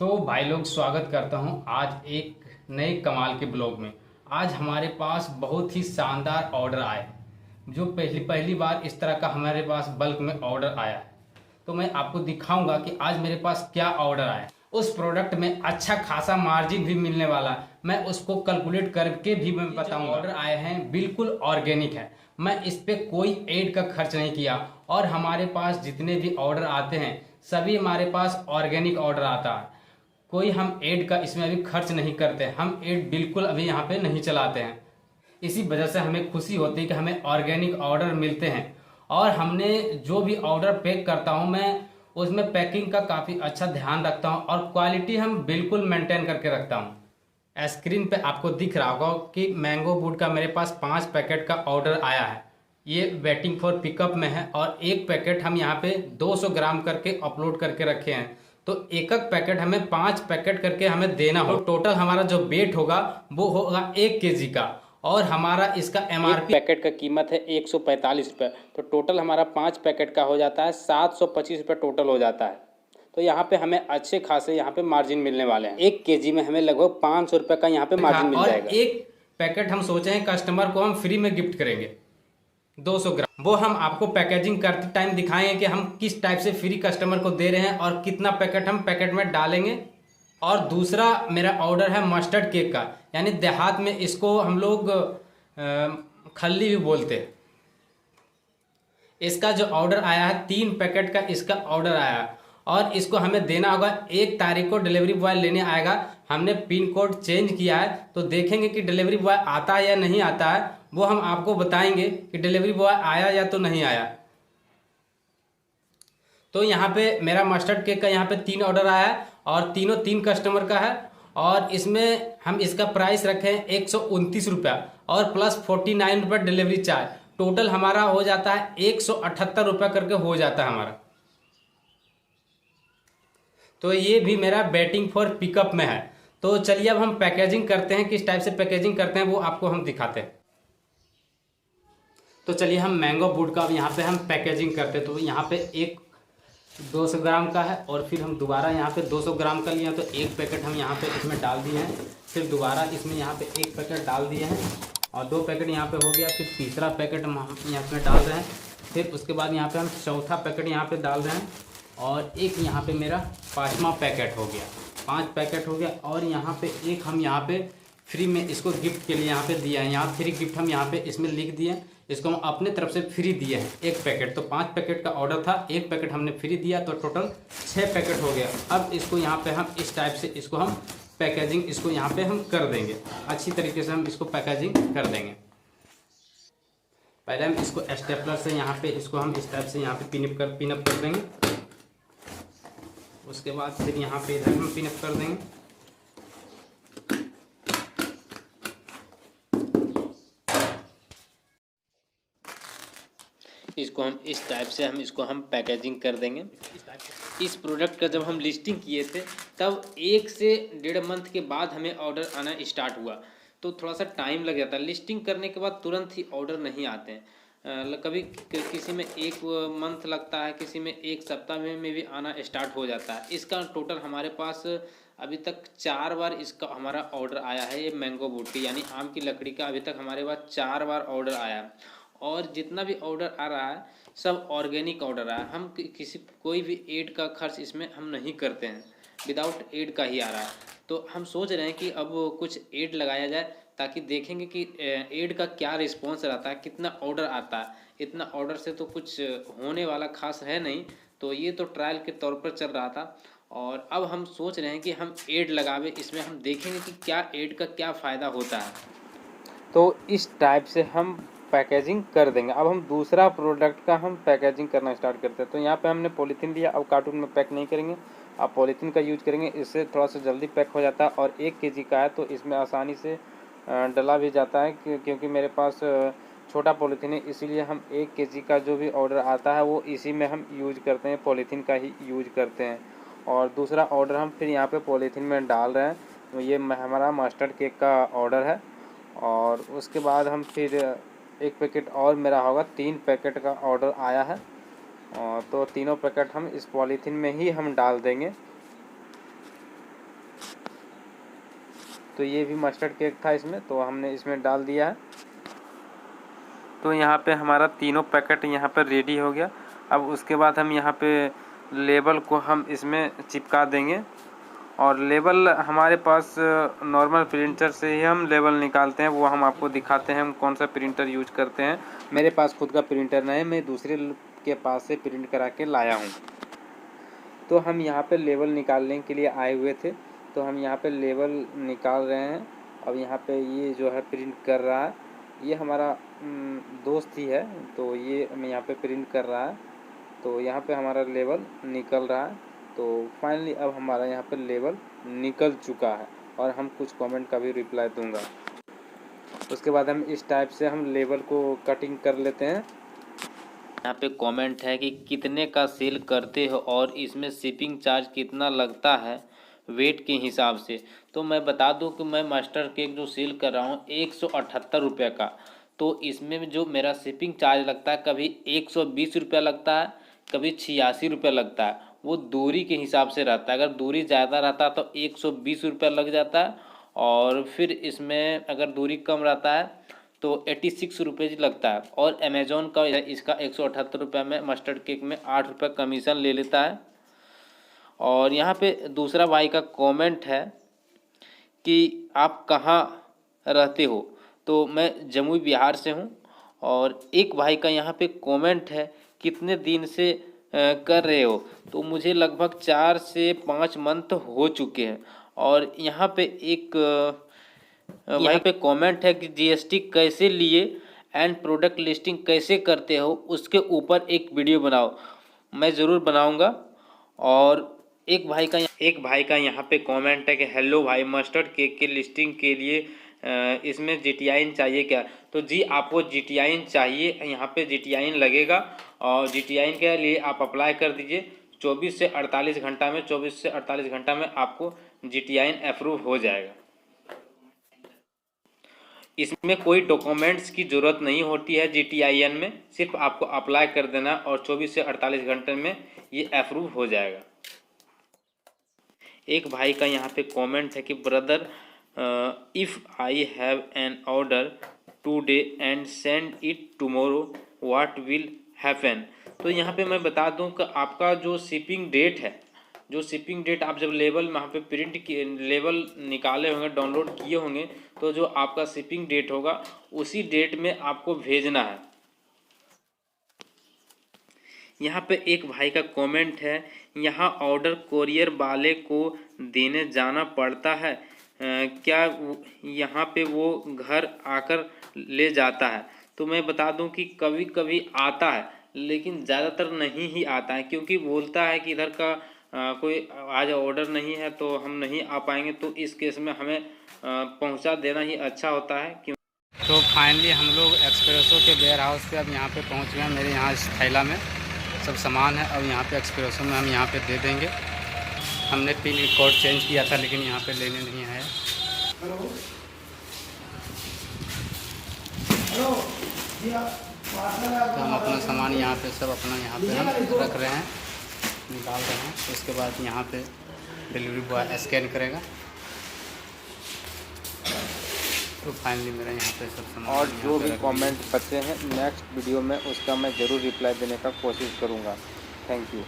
तो भाई लोग स्वागत करता हूं आज एक नए कमाल के ब्लॉग में। आज हमारे पास बहुत ही शानदार ऑर्डर आए, जो पहली पहली बार इस तरह का हमारे पास बल्क में ऑर्डर आया है। तो मैं आपको दिखाऊंगा कि आज मेरे पास क्या ऑर्डर आया। उस प्रोडक्ट में अच्छा खासा मार्जिन भी मिलने वाला है, मैं उसको कैलकुलेट करके भी मैं बताऊंगा। ऑर्डर आए हैं बिल्कुल ऑर्गेनिक है, मैं इस पे कोई एड का खर्च नहीं किया। और हमारे पास जितने भी ऑर्डर आते हैं सभी हमारे पास ऑर्गेनिक ऑर्डर आता है, कोई हम एड का इसमें अभी खर्च नहीं करते। हम एड बिल्कुल अभी यहाँ पे नहीं चलाते हैं। इसी वजह से हमें खुशी होती है कि हमें ऑर्गेनिक ऑर्डर मिलते हैं। और हमने जो भी ऑर्डर पैक करता हूँ मैं उसमें पैकिंग का काफ़ी अच्छा ध्यान रखता हूँ और क्वालिटी हम बिल्कुल मेंटेन करके रखता हूँ। स्क्रीन पे आपको दिख रहा होगा कि मैंगो वुड का मेरे पास 5 पैकेट का ऑर्डर आया है। ये वेटिंग फॉर पिकअप में है और एक पैकेट हम यहाँ पे 200 ग्राम करके अपलोड करके रखे हैं। तो एक एक पैकेट हमें 5 पैकेट करके हमें देना हो। टोटल हमारा जो वेट होगा वो होगा 1 kg का। और हमारा इसका एमआरपी पैकेट का कीमत है 145 रुपये। तो टोटल हमारा 5 पैकेट का हो जाता है 725 रुपये टोटल हो जाता है। तो यहाँ पे हमें अच्छे खासे यहाँ पे मार्जिन मिलने वाले हैं। 1 kg में हमें लगभग 500 रुपये का यहाँ पे मार्जिन मिल जाएगा। और एक पैकेट हम सोचे हैं कस्टमर को हम फ्री में गिफ्ट करेंगे 200 ग्राम। वो हम आपको पैकेजिंग करते टाइम दिखाएंगे कि हम किस टाइप से फ्री कस्टमर को दे रहे हैं और कितना पैकेट हम पैकेट में डालेंगे। और दूसरा मेरा ऑर्डर है मस्टर्ड केक का, यानी देहात में इसको हम लोग खल्ली भी बोलते हैं। इसका जो ऑर्डर आया है 3 पैकेट का इसका ऑर्डर आया है और इसको हमें देना होगा 1 तारीख को। डिलीवरी बॉय लेने आएगा। हमने पिन कोड चेंज किया है तो देखेंगे कि डिलीवरी बॉय आता है या नहीं आता है। वो हम आपको बताएंगे कि डिलीवरी बॉय आया या तो नहीं आया। तो यहाँ पे मेरा मस्टर्ड केक का यहाँ पे 3 ऑर्डर आया है और तीनों 3 कस्टमर का है। और इसमें हम इसका प्राइस रखे हैं 129 रुपया और प्लस 49 रुपये डिलीवरी चार्ज। टोटल हमारा हो जाता है 178 रुपये करके हो जाता है हमारा। तो ये भी मेरा वेटिंग फॉर पिकअप में है। तो चलिए अब हम पैकेजिंग करते हैं, किस टाइप से पैकेजिंग करते हैं वो आपको हम दिखाते हैं। तो चलिए हम मैंगो वुड का अब यहाँ पे हम पैकेजिंग करते हैं। तो यहाँ पे एक 200 ग्राम का है और फिर हम दोबारा यहाँ पे 200 ग्राम का लिया तो एक पैकेट हम यहाँ पे इसमें डाल दिए हैं। फिर दोबारा इसमें यहाँ पे एक पैकेट डाल दिए हैं और 2 पैकेट यहाँ पे हो गया। फिर तीसरा पैकेट हम यहाँ पे डाल रहे हैं। फिर उसके बाद यहाँ पे हम चौथा पैकेट यहाँ पे डाल रहे हैं और एक यहाँ पे मेरा 5वां पैकेट हो गया। 5 पैकेट हो गया। और यहाँ पे एक हम यहाँ पे फ्री में इसको गिफ्ट के लिए यहाँ पे दिया है। यहाँ फ्री गिफ्ट हम यहाँ पे इसमें लिख दिए, इसको हम अपने तरफ से फ्री दिए हैं 1 पैकेट। तो 5 पैकेट का ऑर्डर था, 1 पैकेट हमने फ्री दिया तो टोटल 6 पैकेट हो गया। अब इसको यहाँ पे हम इस टाइप से इसको हम पैकेजिंग इसको यहाँ पे हम कर देंगे। अच्छी तरीके से हम इसको पैकेजिंग कर देंगे। पहले हम इसको स्टेपलर से यहाँ पे इसको हम इस टाइप से यहाँ पे पिनअप कर देंगे। उसके बाद फिर यहाँ पे इधर हम पिनअप कर देंगे। इसको हम इस टाइप से इसको हम पैकेजिंग कर देंगे। इस प्रोडक्ट का जब हम लिस्टिंग किए थे तब 1 से 1.5 मंथ के बाद हमें ऑर्डर आना स्टार्ट हुआ। तो थोड़ा सा टाइम लग जाता है। लिस्टिंग करने के बाद तुरंत ही ऑर्डर नहीं आते हैं। कभी किसी में 1 मंथ लगता है, किसी में 1 सप्ताह में भी आना स्टार्ट हो जाता है। इसका टोटल हमारे पास अभी तक 4 बार इसका हमारा ऑर्डर आया है। ये मैंगो वुड यानी आम की लकड़ी का अभी तक हमारे पास 4 बार ऑर्डर आया है। और जितना भी ऑर्डर आ रहा है सब ऑर्गेनिक ऑर्डर आ रहा है। हम किसी कोई भी एड का खर्च इसमें हम नहीं करते हैं, विदाउट एड का ही आ रहा है। तो हम सोच रहे हैं कि अब कुछ एड लगाया जाए ताकि देखेंगे कि एड का क्या रिस्पॉन्स रहता है, कितना ऑर्डर आता है। इतना ऑर्डर से तो कुछ होने वाला खास है नहीं। तो ये तो ट्रायल के तौर पर चल रहा था और अब हम सोच रहे हैं कि हम एड लगावे इसमें, हम देखेंगे कि क्या एड का क्या फ़ायदा होता है। तो इस टाइप से हम पैकेजिंग कर देंगे। अब हम दूसरा प्रोडक्ट का हम पैकेजिंग करना स्टार्ट करते हैं। तो यहाँ पे हमने पॉलीथीन लिया, अब कार्टून में पैक नहीं करेंगे, अब पॉलीथीन का यूज करेंगे। इससे थोड़ा सा जल्दी पैक हो जाता है और 1 kg का है तो इसमें आसानी से डला भी जाता है क्योंकि मेरे पास छोटा पॉलीथीन है। इसीलिए हम 1 kg का जो भी ऑर्डर आता है वो इसी में हम यूज करते हैं, पॉलीथीन का ही यूज करते हैं। और दूसरा ऑर्डर हम फिर यहाँ पे पॉलीथीन में डाल रहे हैं। तो ये हमारा मस्टर्ड केक का ऑर्डर है। और उसके बाद हम फिर 1 पैकेट और मेरा होगा, 3 पैकेट का ऑर्डर आया है। और तो तीनों पैकेट हम इस पॉलीथीन में ही हम डाल देंगे। तो ये भी मस्टर्ड केक था इसमें, तो हमने इसमें डाल दिया है। तो यहाँ पे हमारा तीनों पैकेट यहाँ पर रेडी हो गया। अब उसके बाद हम यहाँ पे लेबल को हम इसमें चिपका देंगे, और लेबल हमारे पास नॉर्मल प्रिंटर से ही हम लेबल निकालते हैं, वो हम आपको दिखाते हैं हम कौन सा प्रिंटर यूज करते हैं। मेरे पास खुद का प्रिंटर नहीं है, मैं दूसरे के पास से प्रिंट करा के लाया हूँ। तो हम यहाँ पे लेबल निकालने के लिए आए हुए थे, तो हम यहाँ पे लेबल निकाल रहे हैं। अब यहाँ पे ये जो है प्रिंट कर रहा है, ये हमारा दोस्त ही है, तो ये हमें यहाँ पे प्रिंट कर रहा है। तो यहाँ पे हमारा लेबल निकल रहा है। तो फाइनली अब हमारा यहाँ पे लेबल निकल चुका है, और हम कुछ कमेंट का भी रिप्लाई दूंगा। उसके बाद हम इस टाइप से हम लेबल को कटिंग कर लेते हैं। यहाँ पे कमेंट है कि कितने का सेल करते हो और इसमें शिपिंग चार्ज कितना लगता है वेट के हिसाब से। तो मैं बता दूं कि मैं मास्टर केक जो सेल कर रहा हूँ 178 रुपये का, तो इसमें जो मेरा शिपिंग चार्ज लगता है कभी 120 रुपया लगता है, कभी 86 रुपया लगता है। वो दूरी के हिसाब से रहता है, अगर दूरी ज़्यादा रहता है तो 120 रुपया लग जाता है, और फिर इसमें अगर दूरी कम रहता है तो 86 रुपये लगता है। और अमेज़ॉन का इसका 178 रुपये में मस्टर्ड केक में 8 रुपये कमीशन ले लेता है। और यहाँ पे दूसरा भाई का कमेंट है कि आप कहाँ रहते हो, तो मैं जमुई बिहार से हूँ। और एक भाई का यहाँ पे कमेंट है कितने दिन से कर रहे हो, तो मुझे लगभग 4 से 5 मंथ हो चुके हैं। और यहाँ पे एक भाई पे कमेंट है कि जीएसटी कैसे लिए एंड प्रोडक्ट लिस्टिंग कैसे करते हो, उसके ऊपर एक वीडियो बनाओ। मैं ज़रूर बनाऊंगा। और एक भाई का यहाँ पे कमेंट है कि हेलो भाई, मस्टर्ड केक के लिस्टिंग के लिए इसमें GTIN चाहिए क्या? तो जी, आपको GTIN चाहिए, यहाँ पे GTIN लगेगा, और GTIN के लिए आप अप्लाई कर दीजिए। 24 से 48 घंटा में आपको GTIN अप्रूव हो जाएगा। इसमें कोई डॉक्यूमेंट्स की ज़रूरत नहीं होती है GTIN में, सिर्फ आपको अप्लाई कर देना और 24 से 48 घंटे में ये अप्रूव हो जाएगा। एक भाई का यहाँ पे कमेंट है कि brother, if I have an order today and send it tomorrow what will happen. तो यहाँ पे मैं बता दूँ कि आपका जो शिपिंग डेट है, आप जब लेबल वहाँ पे प्रिंट किए, लेबल निकाले होंगे, डाउनलोड किए होंगे, तो जो आपका शिपिंग डेट होगा उसी डेट में आपको भेजना है। यहाँ पे एक भाई का कमेंट है, यहाँ ऑर्डर कोरियर वाले को देने जाना पड़ता है क्या यहाँ पे वो घर आकर ले जाता है? तो मैं बता दूं कि कभी कभी आता है, लेकिन ज़्यादातर नहीं ही आता है, क्योंकि बोलता है कि इधर का कोई आज ऑर्डर नहीं है तो हम नहीं आ पाएंगे। तो इस केस में हमें पहुंचा देना ही अच्छा होता है। क्यों तो फाइनली हम लोग एक्सप्रेसो के वेयर हाउस पे अब यहाँ पे पहुँच गए हैं। मेरे यहाँ इस थैला में सब सामान है, अब यहाँ पे एक्सप्रेसो में हम यहाँ पे दे देंगे। हमने पिन कोड चेंज किया था, लेकिन यहाँ पे लेने नहीं आया। तो हम अपना सामान यहाँ पे सब अपना यहाँ पे हम रख रहे हैं, निकाल रहे हैं। तो उसके बाद यहाँ पे डिलीवरी बॉय स्कैन करेगा। तो फाइनली मेरा यहाँ पे सब सामान, और जो भी कमेंट बचे हैं नेक्स्ट वीडियो में उसका मैं ज़रूर रिप्लाई देने का कोशिश करूँगा। Thank you.